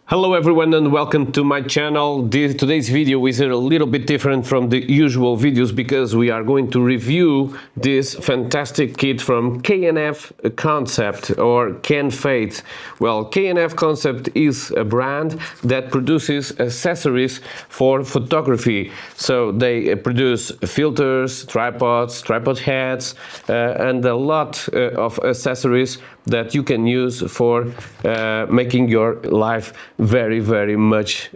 Hello everyone and welcome to my channel. Today's video is a little bit different from the usual videos because we are going to review this fantastic kit from K&Fconcept or K&Fate. Well, K&Fconcept is a brand that produces accessories for photography. So they produce filters, tripods, tripod heads, and a lot of accessories that you can use for making your life very much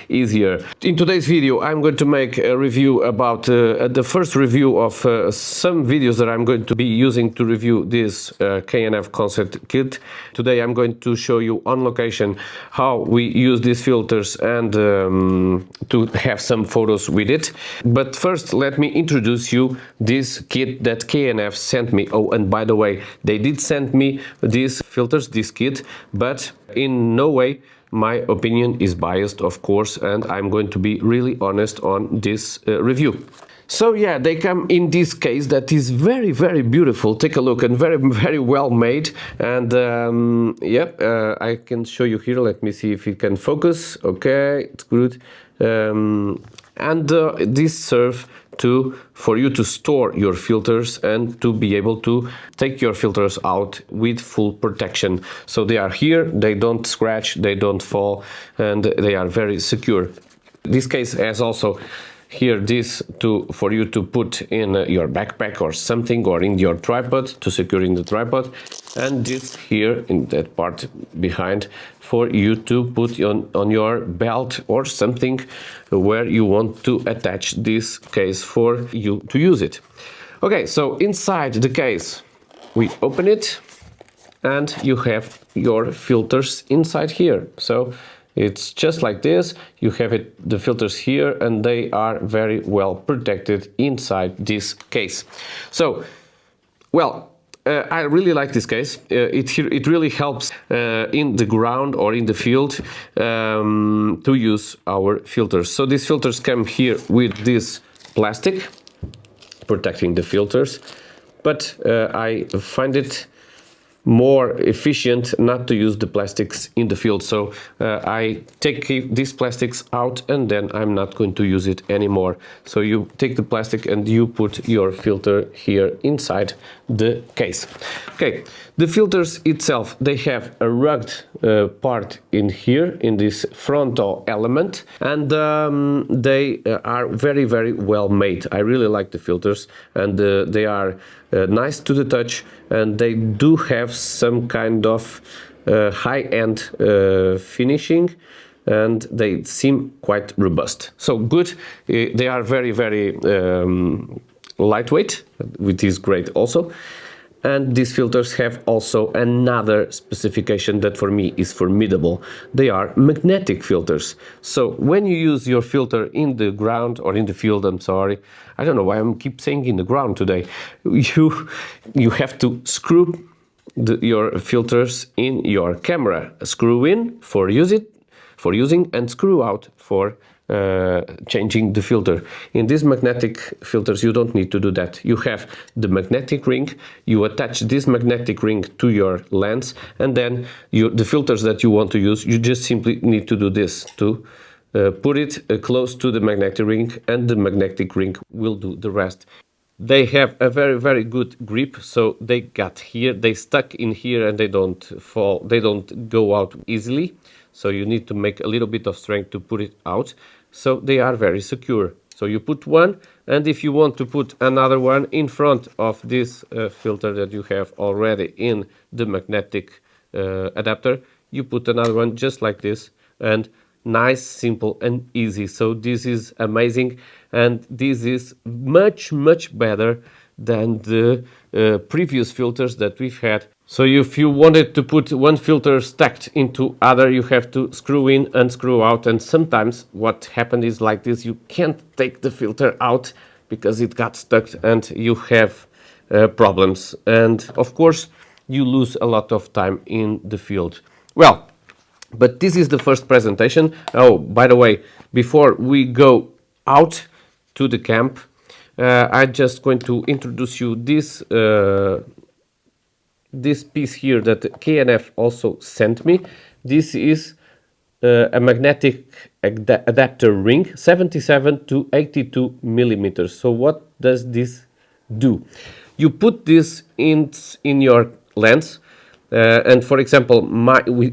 easier. In today's video I'm going to make a review about the first review of some videos that I'm going to be using to review this K&Fconcept kit. Today I'm going to show you on location how we use these filters and to have some photos with it. But first let me introduce you this kit that K&F sent me. Oh, and by the way, they did send me these filters, this kit, but in no way my opinion is biased, of course, and I'm going to be really honest on this review. So yeah, they come in this case that is very beautiful. Take a look, and very well made. And I can show you here. Let me see if it can focus. Okay, it's good. This serve for you to store your filters and to be able to take your filters out with full protection. So they are here, they don't scratch, they don't fall, and they are very secure. This case has also here this for you to put in your backpack or something, or in your tripod to secure in the tripod, and this here in that part behind for you to put on your belt or something where you want to attach this case for you to use it. Okay, so inside the case we open it and you have your filters inside here. So it's just like this. You have the filters here, and they are very well protected inside this case. So, well, I really like this case. It really helps in the ground or in the field to use our filters. So these filters come here with this plastic protecting the filters, but I find it more efficient not to use the plastics in the field. So I take these plastics out and then I'm not going to use it anymore. So you take the plastic and you put your filter here inside the case. Okay, the filters itself, they have a rugged part in here in this frontal element, and they are very well made. I really like the filters, and they are nice to the touch, and they do have some kind of high-end finishing, and they seem quite robust. So good. They are very lightweight, which is great also. And these filters have also another specification that for me is formidable. They are magnetic filters. So when you use your filter in the ground or in the field, I'm sorry, I don't know why I keep saying in the ground today, you have to screw your filters in your camera. Screw in for using, and screw out for changing the filter. In these magnetic filters you don't need to do that. You have the magnetic ring, you attach this magnetic ring to your lens, and then the filters that you want to use, you just simply need to do this, to put it close to the magnetic ring, and the magnetic ring will do the rest. They have a very good grip, so they got here, they stuck in here, and they don't fall, they don't go out easily. So you need to make a little bit of strength to put it out. So they are very secure. So you put one, and if you want to put another one in front of this filter that you have already in the magnetic adapter, you put another one just like this, and nice, simple and easy. So this is amazing, and this is much better than the previous filters that we've had. So if you wanted to put one filter stacked into other, you have to screw in and screw out, and sometimes what happened is like this: you can't take the filter out because it got stuck and you have problems, and of course you lose a lot of time in the field. Well, but this is the first presentation. Oh, by the way, before we go out to the camp, I'm just going to introduce you this piece here that K&F also sent me. This is a magnetic adapter ring, 77 to 82 millimeters. So what does this do? You put this in your lens, and for example,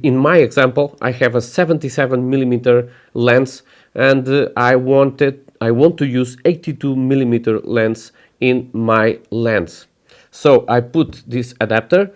in my example, I have a 77 millimeter lens, and I want to use 82 millimeter lens in my lens. So I put this adapter,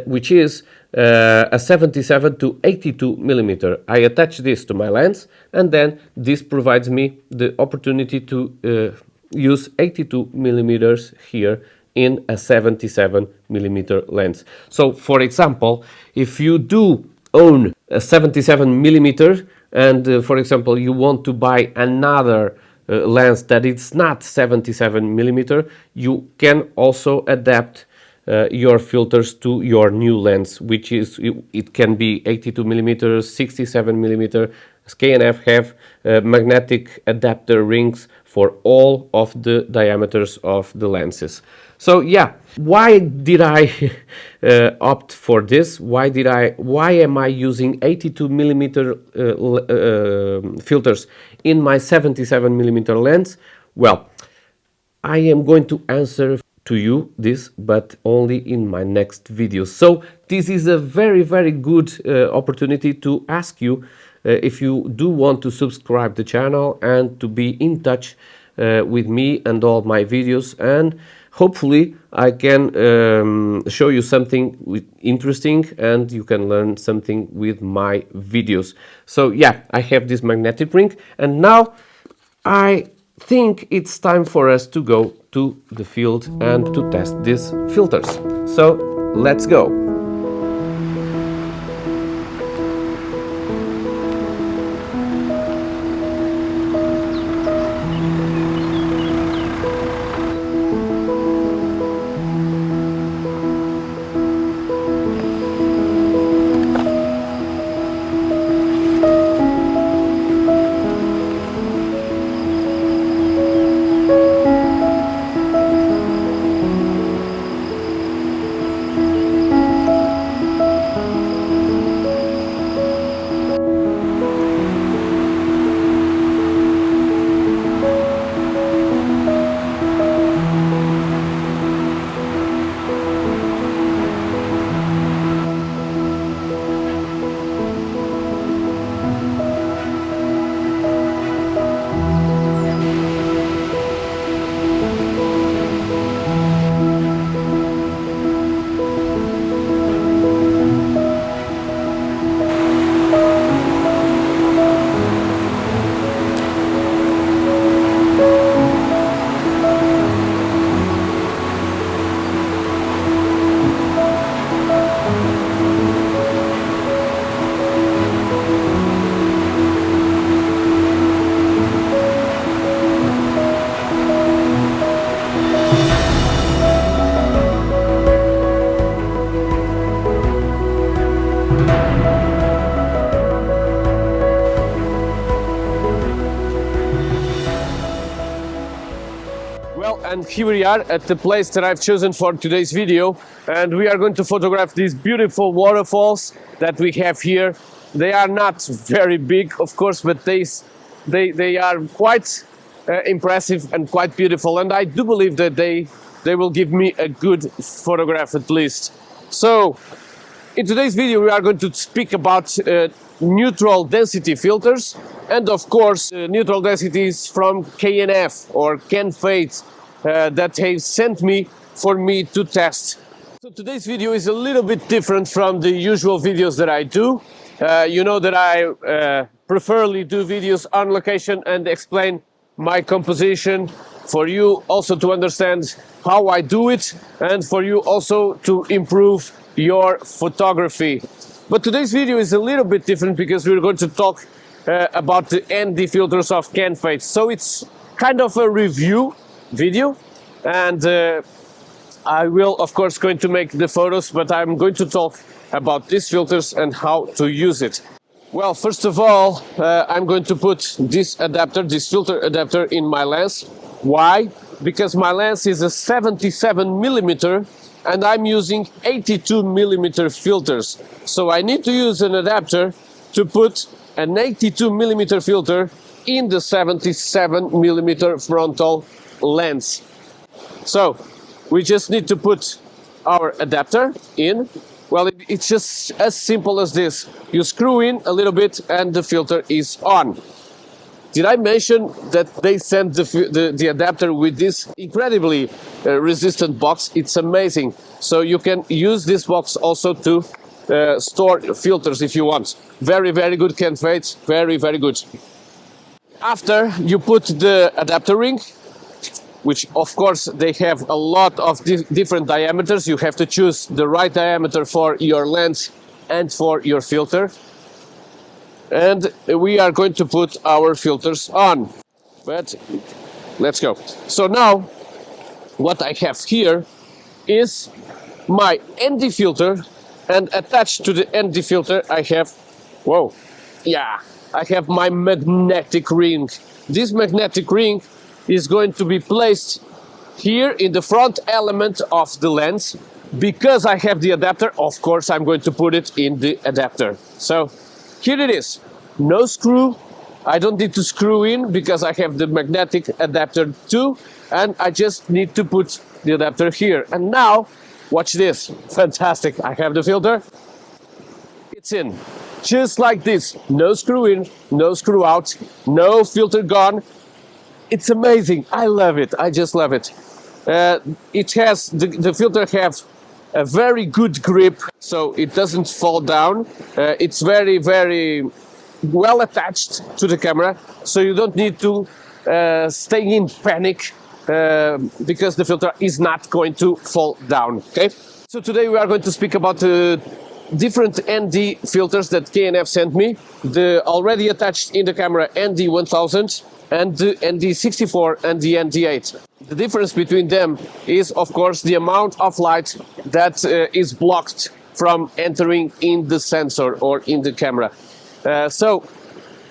which is a 77 to 82 millimeter. I attach this to my lens, and then this provides me the opportunity to use 82 millimeters here in a 77 millimeter lens. So for example, if you do own a 77 millimeter and for example you want to buy another lens that is not 77 millimeter, you can also adapt your filters to your new lens, which is, it can be 82 millimeters, 67 millimeter. K&F have magnetic adapter rings for all of the diameters of the lenses. So yeah, why did I opt for this? Why am I using 82 millimeter filters in my 77 millimeter lens? Well, I am going to answer to you this, but only in my next video. So this is a very, very good opportunity to ask you if you do want to subscribe the channel and to be in touch with me and all my videos, and hopefully I can show you something interesting and you can learn something with my videos. So yeah, I have this magnetic ring, and now I think it's time for us to go to the field and to test these filters. So let's go. Well, and here we are at the place that I've chosen for today's video, and we are going to photograph these beautiful waterfalls that we have here. They are not very big, of course, but they are quite impressive and quite beautiful, and I do believe that they will give me a good photograph at least. So in today's video we are going to speak about neutral density filters, and of course neutral densities from K&F or K&Fate that they sent me for me to test. So today's video is a little bit different from the usual videos that I do. You know that I preferably do videos on location and explain my composition for you also to understand how I do it, and for you also to improve your photography. But today's video is a little bit different because we're going to talk about the ND filters of K&Fate. So it's kind of a review video, and I will of course going to make the photos, but I'm going to talk about these filters and how to use it. Well, first of all, I'm going to put this adapter, this filter adapter, in my lens. Why? Because my lens is a 77 millimeter and I'm using 82 millimeter filters. So I need to use an adapter to put an 82 millimeter filter in the 77 millimeter frontal lens. So we just need to put our adapter in. Well, it's just as simple as this. You screw in a little bit and the filter is on. Did I mention that they sent the adapter with this incredibly resistant box? It's amazing. So you can use this box also to store filters if you want. Very, very good K&Fate. Very, very good. After you put the adapter ring, which of course they have a lot of different diameters. You have to choose the right diameter for your lens and for your filter. And we are going to put our filters on. But let's go. So now what I have here is my ND filter, and attached to the ND filter I have, whoa, yeah, I have my magnetic ring. This magnetic ring is going to be placed here in the front element of the lens. Because I have the adapter, of course I'm going to put it in the adapter. So here it is, no screw. I don't need to screw in because I have the magnetic adapter too, and I just need to put the adapter here. And now, watch this, fantastic, I have the filter, it's in, just like this, no screw in, no screw out, no filter gone. It's amazing, I love it, I just love it. It has, the filter has a very good grip, so it doesn't fall down. It's very, very well attached to the camera, so you don't need to stay in panic because the filter is not going to fall down. Okay, so today we are going to speak about different ND filters that K&F sent me. The already attached in the camera ND1000 and the ND64 and the ND8. The difference between them is, of course, the amount of light that is blocked from entering in the sensor or in the camera. So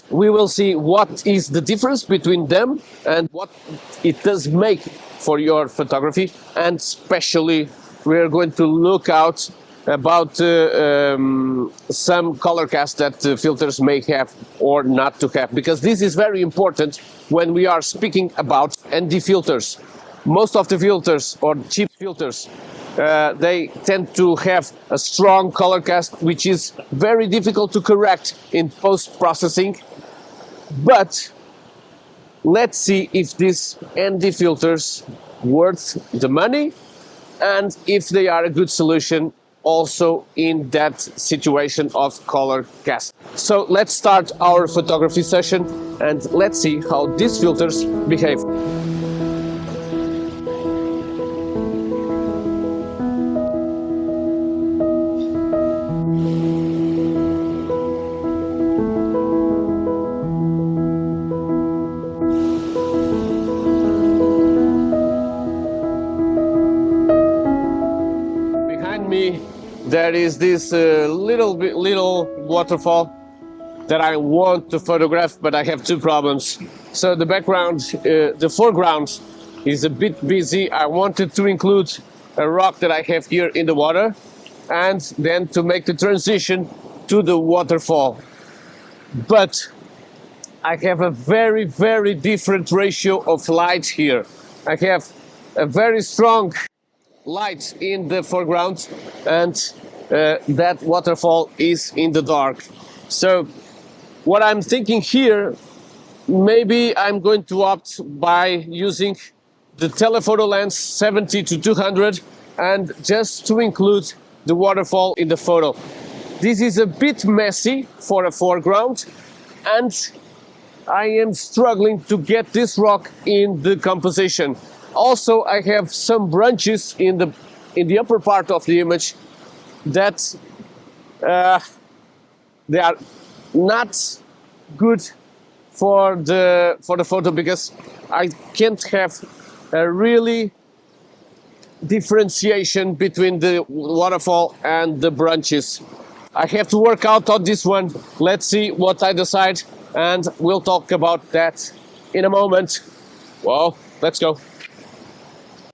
we will see what is the difference between them and what it does make for your photography, and especially we are going to look out about some color cast that filters may have or not to have, because this is very important when we are speaking about ND filters. Most of the filters or cheap filters, they tend to have a strong color cast, which is very difficult to correct in post-processing. But let's see if these ND filters worth the money and if they are a good solution also in that situation of color cast. So let's start our photography session and let's see how these filters behave. There is this little waterfall that I want to photograph, but I have two problems. So the background, the foreground is a bit busy. I wanted to include a rock that I have here in the water and then to make the transition to the waterfall. But I have a very, very different ratio of light here. I have a very strong light in the foreground and that waterfall is in the dark. So what I'm thinking here, maybe I'm going to opt by using the telephoto lens 70-200 and just to include the waterfall in the photo. This is a bit messy for a foreground and I am struggling to get this rock in the composition. Also, I have some branches in the upper part of the image that they are not good for the photo because I can't have a really differentiation between the waterfall and the branches. I have to work out on this one. Let's see what I decide and we'll talk about that in a moment. Well, let's go.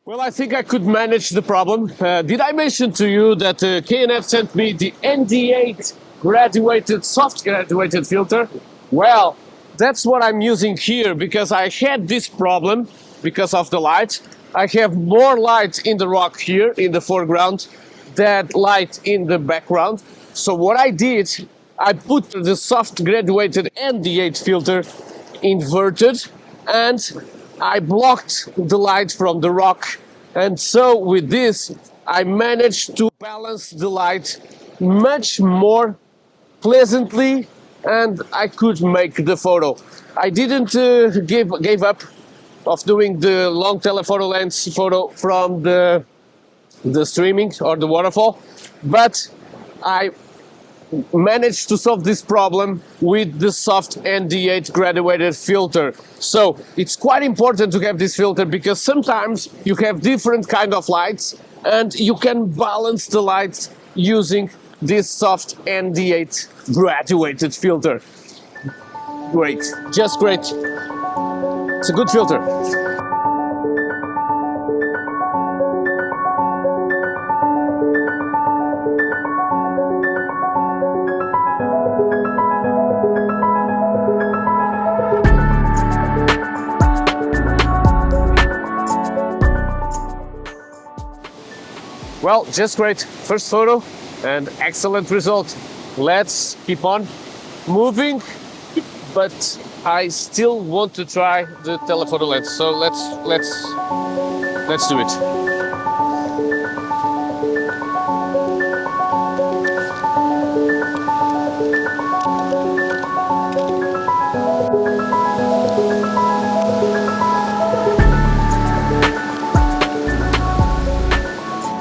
Well, I think I could manage the problem. Did I mention to you that K&F sent me the ND8 graduated, soft graduated filter. Well, that's what I'm using here because I had this problem because of the light. I have more light in the rock here in the foreground than light in the background. So what I did, I put the soft graduated ND8 filter inverted and I blocked the light from the rock. And so with this, I managed to balance the light much more pleasantly and I could make the photo. I didn't give up of doing the long telephoto lens photo from the streaming or the waterfall, but I managed to solve this problem with the soft ND8 graduated filter. So it's quite important to have this filter because sometimes you have different kind of lights and you can balance the lights using this soft ND8 graduated filter. Great, just great. It's a good filter. Well, just great. First photo and excellent result. Let's keep on moving, but I still want to try the telephoto lens. So let's do it.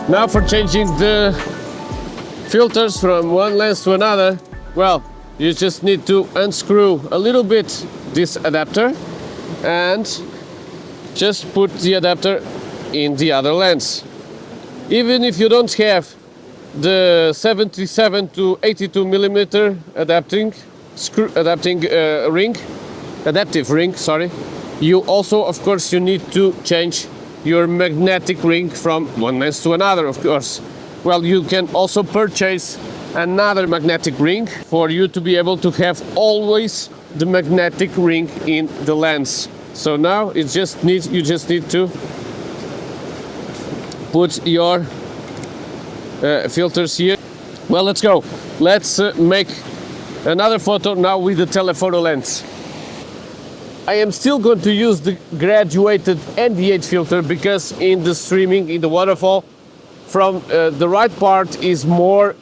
Now for changing the filters from one lens to another, well, you just need to unscrew a little bit this adapter and just put the adapter in the other lens. Even if you don't have the 77 to 82 millimeter adaptive ring, sorry, you also, of course, you need to change your magnetic ring from one lens to another, of course. Well, you can also purchase another magnetic ring for you to be able to have always the magnetic ring in the lens. So now you just need to put your filters here. Well, let's go. Let's make another photo now with the telephoto lens. I am still going to use the graduated ND8 filter because in the streaming, in the waterfall, from the right part is more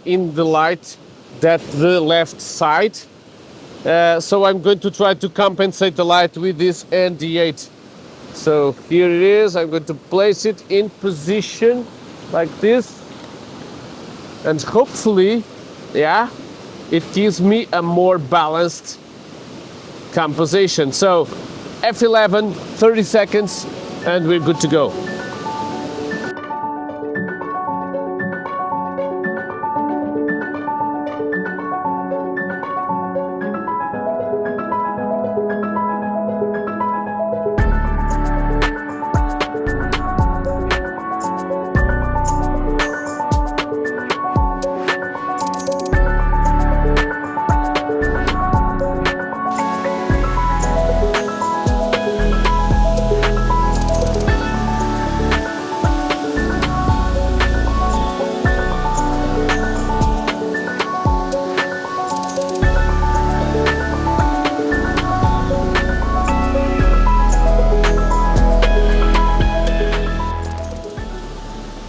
in the light than the left side. So I'm going to try to compensate the light with this ND8. So here it is. I'm going to place it in position like this. And hopefully, yeah, it gives me a more balanced composition. So F11, 30 seconds, and we're good to go.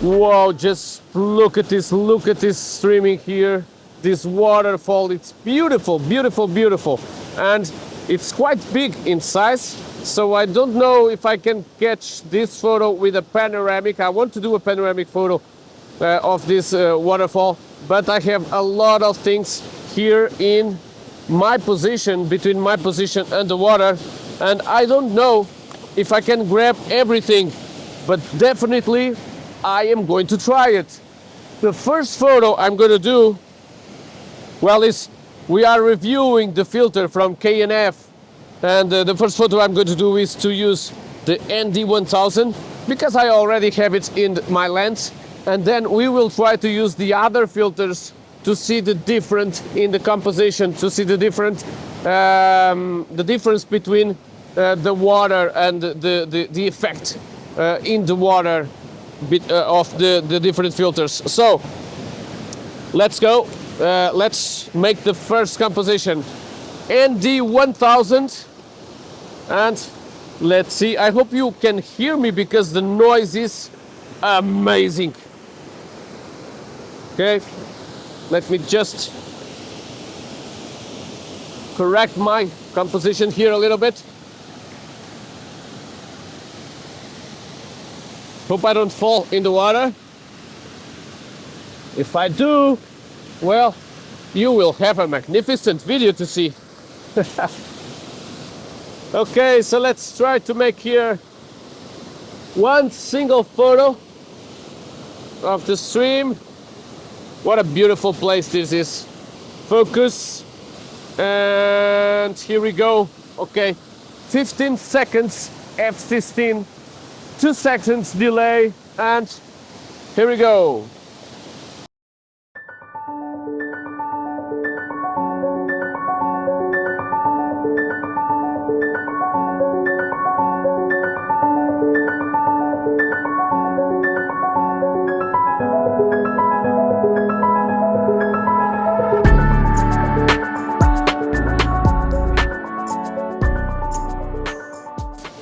Wow, just look at this streaming here, this waterfall. It's beautiful, beautiful, beautiful. And it's quite big in size, so I don't know if I can catch this photo with a panoramic. I want to do a panoramic photo of this waterfall, but I have a lot of things here in my position, between my position and the water, and I don't know if I can grab everything, but definitely I am going to try it. The first photo I'm going to do, well, is we are reviewing the filter from K&F, and the first photo I'm going to do is to use the ND1000 because I already have it in my lens, and then we will try to use the other filters to see the difference in the composition, to see the difference between the water and the effect in the water of the different filters. So let's go. Let's make the first composition, ND1000, and let's see. I hope you can hear me because the noise is amazing. Okay, let me just correct my composition here a little bit. Hope I don't fall in the water. If I do, well, you will have a magnificent video to see. Okay, so let's try to make here one single photo of the stream. What a beautiful place this is. Focus, and here we go. Okay, 15 seconds F16, 2 seconds delay, and here we go.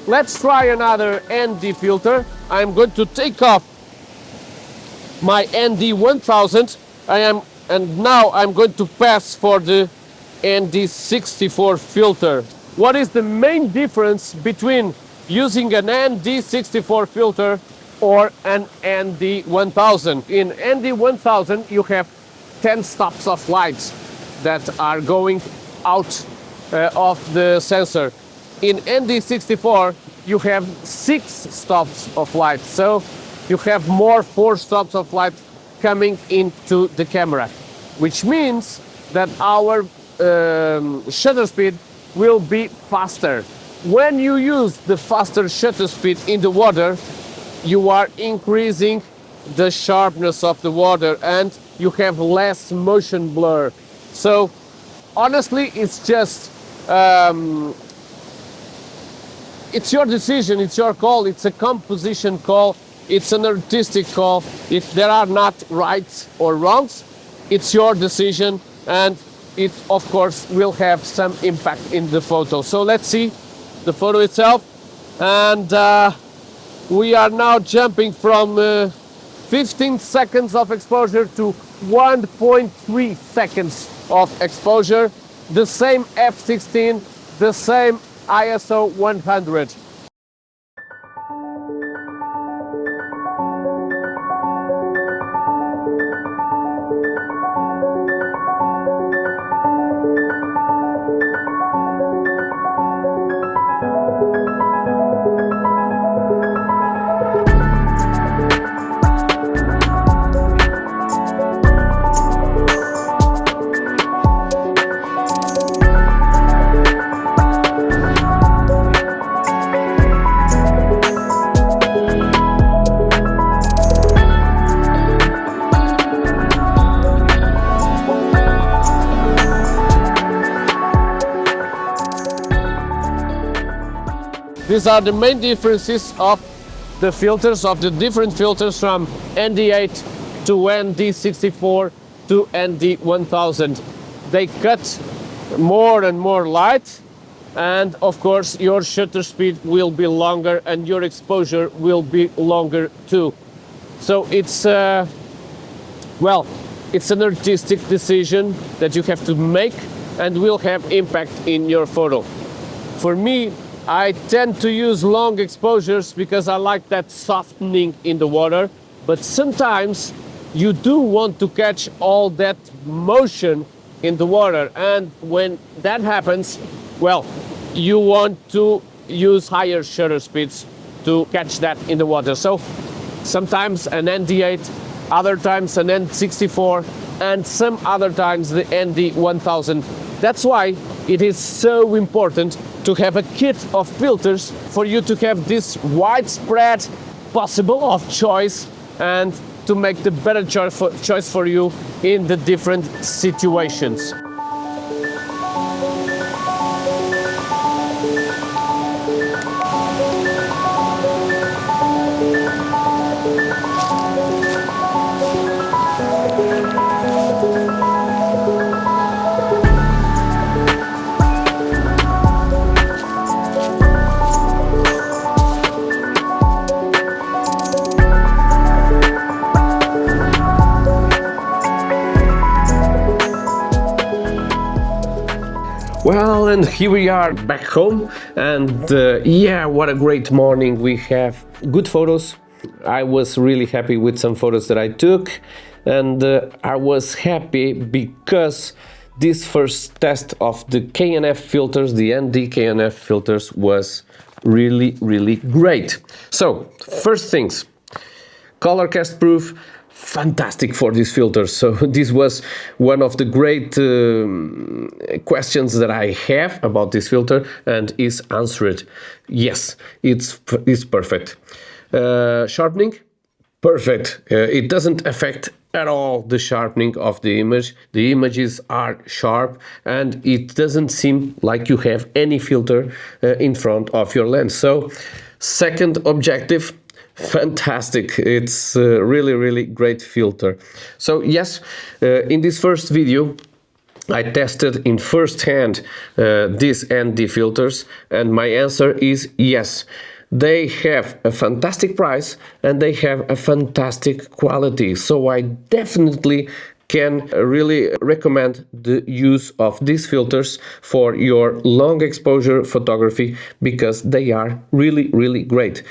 Let's try another ND filter. I'm going to take off my ND1000. And now I'm going to pass for the ND64 filter. What is the main difference between using an ND64 filter or an ND1000? In ND1000 you have 10 stops of lights that are going out of the sensor. In ND64 you have 6 stops of light, so you have 4 stops of light coming into the camera, which means that our shutter speed will be faster. When you use the faster shutter speed in the water, you are increasing the sharpness of the water and you have less motion blur. So honestly, it's just it's your decision, it's your call, it's a composition call, it's an artistic call. If there are not rights or wrongs, it's your decision, and it of course will have some impact in the photo. So let's see the photo itself, and we are now jumping from 15 seconds of exposure to 1.3 seconds of exposure, the same f16, the same ISO 100. These are the main differences of the filters, of the different filters from ND8 to ND64 to ND1000. They cut more and more light, and of course your shutter speed will be longer and your exposure will be longer too. So it's well, it's an artistic decision that you have to make and will have impact in your photo. For me, I tend to use long exposures because I like that softening in the water, but sometimes you do want to catch all that motion in the water, and when that happens, well, you want to use higher shutter speeds to catch that in the water. So sometimes an ND8, other times an N64, and some other times the ND1000. That's why it is so important to have a kit of filters for you to have this widespread possible of choice and to make the better choice for you in the different situations. Well, and here we are back home, and yeah, what a great morning. We have good photos. I was really happy with some photos that I took, and I was happy because this first test of the K&F filters, the ND K&F filters, was really great. So, first things, color cast proof, fantastic for these filters. So this was one of the great questions that I have about this filter, and is answered. Yes, it's perfect. Sharpening, perfect. It doesn't affect at all the sharpening of the image. The images are sharp, and it doesn't seem like you have any filter in front of your lens. So, second objective, fantastic. It's a really great filter. So yes, in this first video I tested in first hand these ND filters, and my answer is yes. They have a fantastic price and they have a fantastic quality. So I definitely can really recommend the use of these filters for your long exposure photography, because they are really great.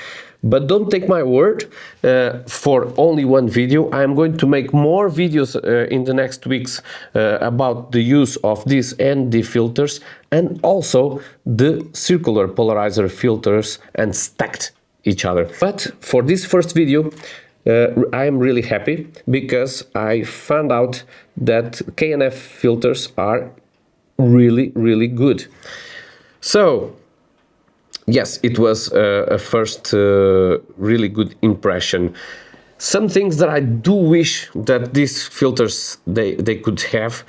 But don't take my word for only one video. I'm going to make more videos in the next weeks about the use of these ND filters, and also the circular polarizer filters, and stacked each other. But for this first video, I am really happy because I found out that K&F filters are really good. So yes, it was a first really good impression. Some things that I do wish that these filters they could have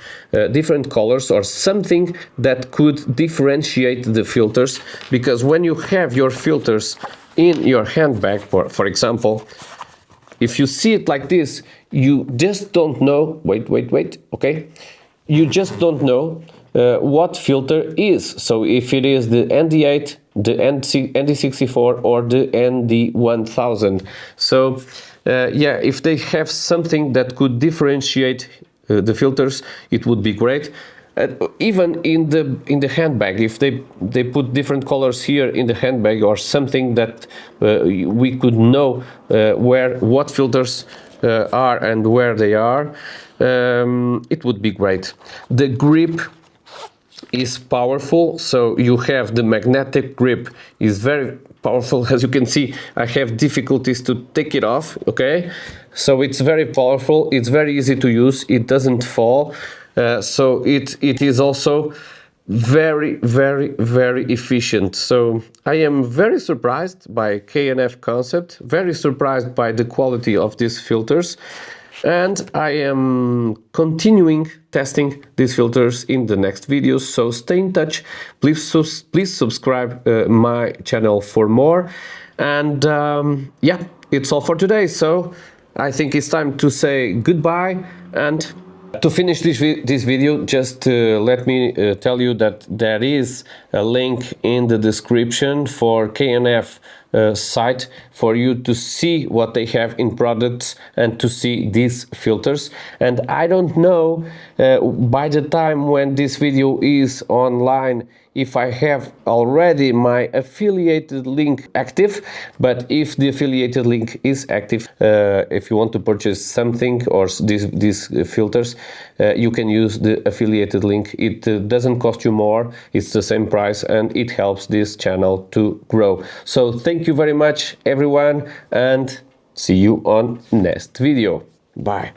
different colors, or something that could differentiate the filters, because when you have your filters in your handbag, for example, if you see it like this, you just don't know, wait, okay, you just don't know what filter is. So if it is the ND8, the ND64 or the ND1000. So yeah, if they have something that could differentiate the filters, it would be great. Even in the handbag, if they put different colors here in the handbag, or something that we could know what filters are and where they are, it would be great. The grip is powerful, so you have the magnetic grip is very powerful. As you can see, I have difficulties to take it off, okay? So it's very powerful, it's very easy to use, it doesn't fall, so it is also very efficient. So I am very surprised by K&Fconcept, very surprised by the quality of these filters, and I am continuing testing these filters in the next videos. So stay in touch, please subscribe my channel for more. And yeah, it's all for today. So I think it's time to say goodbye. And to finish this video, just let me tell you that there is a link in the description for K&F site for you to see what they have in products and to see these filters. And I don't know by the time when this video is online if I have already my affiliated link active, but if the affiliated link is active, if you want to purchase something or these filters, you can use the affiliated link. It doesn't cost you more, it's the same price, and it helps this channel to grow. So thank you very much everyone, and see you on next video. Bye.